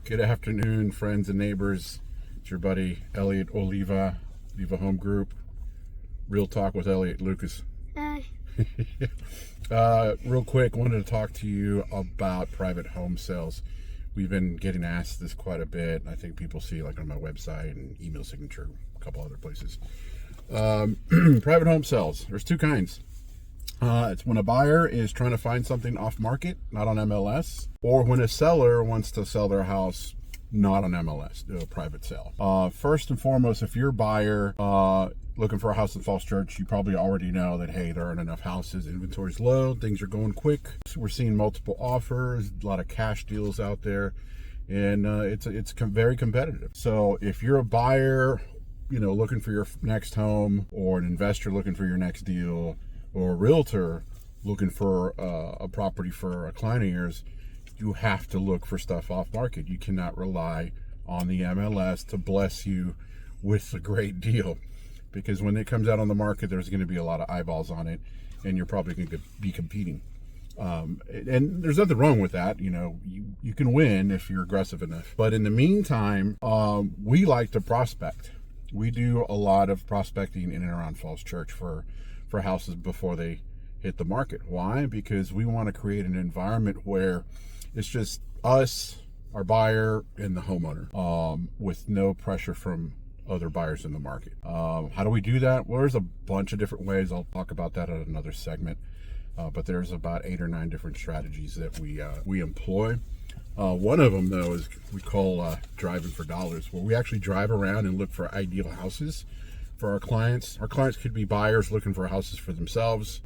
Good afternoon, friends and neighbors. It's your buddy Elliott, Oliva Home Group. RealTalk with Elliott Lucas. Real quick, wanted to talk to you about private home sales. We've been getting asked this quite a bit. I think people see like on my website and email signature, a couple other places. Private home sales. There's two kinds. It's when a buyer is trying to find something off market, not on MLS, or when a seller wants to sell their house, not on MLS, do a private sale. First and foremost, if you're a buyer looking for a house in Falls Church, you probably already know that, hey, there aren't enough houses, inventory's low, things are going quick. So we're seeing multiple offers, a lot of cash deals out there, and it's very competitive. So if you're a buyer, looking for your next home, or an investor looking for your next deal, or a realtor looking for a property for a client of yours, you have to look for stuff off market. You cannot rely on the MLS to bless you with a great deal, because when it comes out on the market, there's going to be a lot of eyeballs on it, and you're probably going to be competing. And there's nothing wrong with that. You can win if you're aggressive enough. But in the meantime, we like to prospect. We do a lot of prospecting in and around Falls Church for houses before they hit the market. Why? Because we want to create an environment where it's just us, our buyer, and the homeowner, with no pressure from other buyers in the market. How do we do that? Well, there's a bunch of different ways. I'll talk about that at another segment. But there's about 8 or 9 different strategies that we employ. One of them, though, is we call driving for dollars, where we actually drive around and look for ideal houses for our clients. Our clients could be buyers looking for houses for themselves,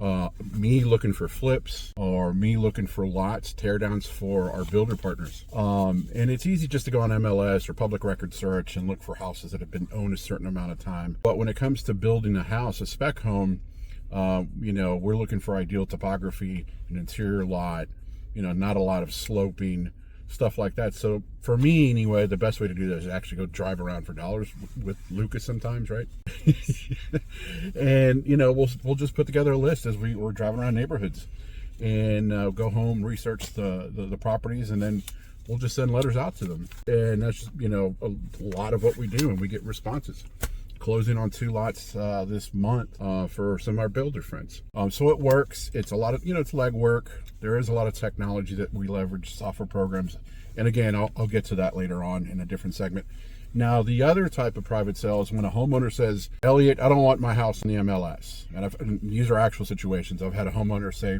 me looking for flips, or me looking for lots, teardowns for our builder partners. And it's easy just to go on MLS or public record search and look for houses that have been owned a certain amount of time. But when it comes to building a house, a spec home, we're looking for ideal topography, an interior lot, not a lot of sloping, stuff like that. So for me, anyway, the best way to do that is actually go drive around for dollars with Lucas sometimes, right? And we'll just put together a list as we're driving around neighborhoods, and go home, research the properties, and then we'll just send letters out to them. And that's just, a lot of what we do, and we get responses. Closing on 2 lots this month for some of our builder friends. So it works. It's a lot of, it's legwork. There is a lot of technology that we leverage, software programs. And again, I'll get to that later on in a different segment. Now, the other type of private sale is when a homeowner says, Elliott, I don't want my house in the MLS. And these are actual situations. I've had a homeowner say,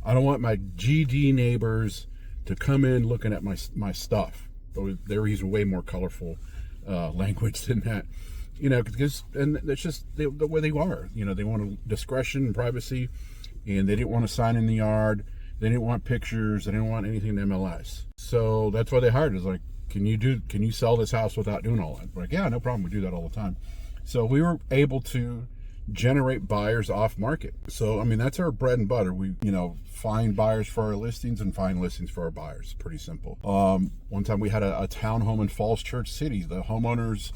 I don't want my GD neighbors to come in looking at my stuff. They're using way more colorful language than that. Because that's just the way they are. They want discretion and privacy, and they didn't want a sign in the yard. They didn't want pictures. They didn't want anything in MLS. So that's why they hired us. Like, can you sell this house without doing all that? We're like, yeah, no problem. We do that all the time. So we were able to generate buyers off market. So, that's our bread and butter. We, find buyers for our listings and find listings for our buyers. Pretty simple. One time we had a townhome in Falls Church City. The homeowners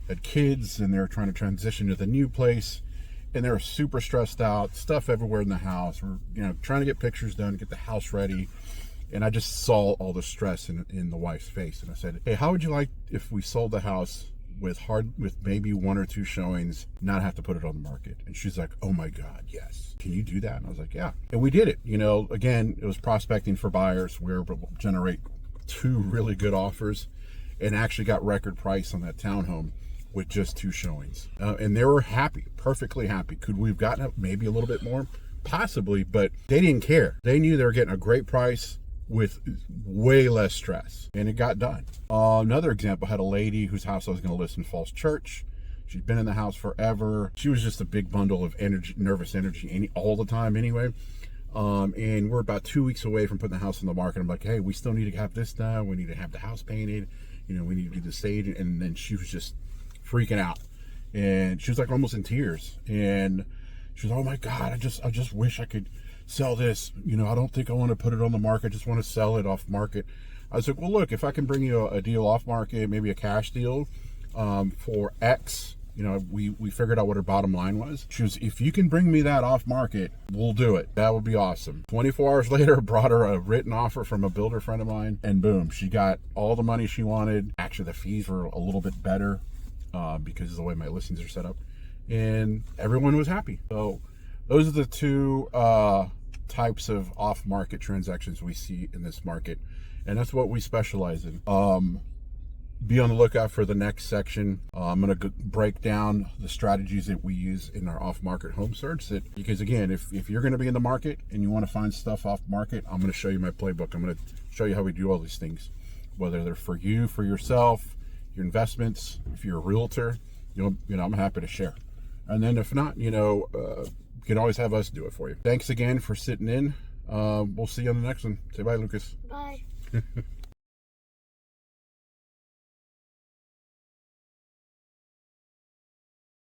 had kids, and they were trying to transition to the new place, and they were super stressed out, stuff everywhere in the house. We're trying to get pictures done, get the house ready, and I just saw all the stress in the wife's face. And I said, hey, how would you like if we sold the house with maybe 1 or 2 showings, not have to put it on the market? And she's like, oh my God, yes. Can you do that? And I was like, yeah. And we did it. Again, it was prospecting for buyers. We were able to generate 2 really good offers, and actually got record price on that townhome with just 2 showings. And they were happy, perfectly happy. Could we have gotten it maybe a little bit more? Possibly, but they didn't care. They knew they were getting a great price with way less stress, and it got done. Another example, had a lady whose house I was going to list in Falls Church. She'd been in the house forever. She was just a big bundle of energy, nervous energy, all the time anyway. And we're about 2 weeks away from putting the house on the market. I'm like, hey, we still need to have this done. We need to have the house painted. We need to do the stage. And then she was just freaking out, and she was like almost in tears, and she was, oh my God, I just wish I could sell this. I don't think I want to put it on the market. I just want to sell it off market. I was like, well, look, if I can bring you a deal off market, maybe a cash deal for X, You know, we figured out what her bottom line was. She was, if you can bring me that off market, we'll do it. That would be awesome. 24 hours later, brought her a written offer from a builder friend of mine, and boom, she got all the money she wanted. Actually, the fees were a little bit better because of the way my listings are set up, and everyone was happy. So those are the two types of off-market transactions we see in this market, and that's what we specialize in. Be on the lookout for the next section. I'm going to break down the strategies that we use in our off-market home search. Because again, if you're going to be in the market and you want to find stuff off-market, I'm going to show you my playbook. I'm going to show you how we do all these things, whether they're for you, for yourself, your investments. If you're a realtor, you know, I'm happy to share. And then if not, you know, you can always have us do it for you. Thanks again for sitting in. We'll see you on the next one. Say bye, Lucas. Bye.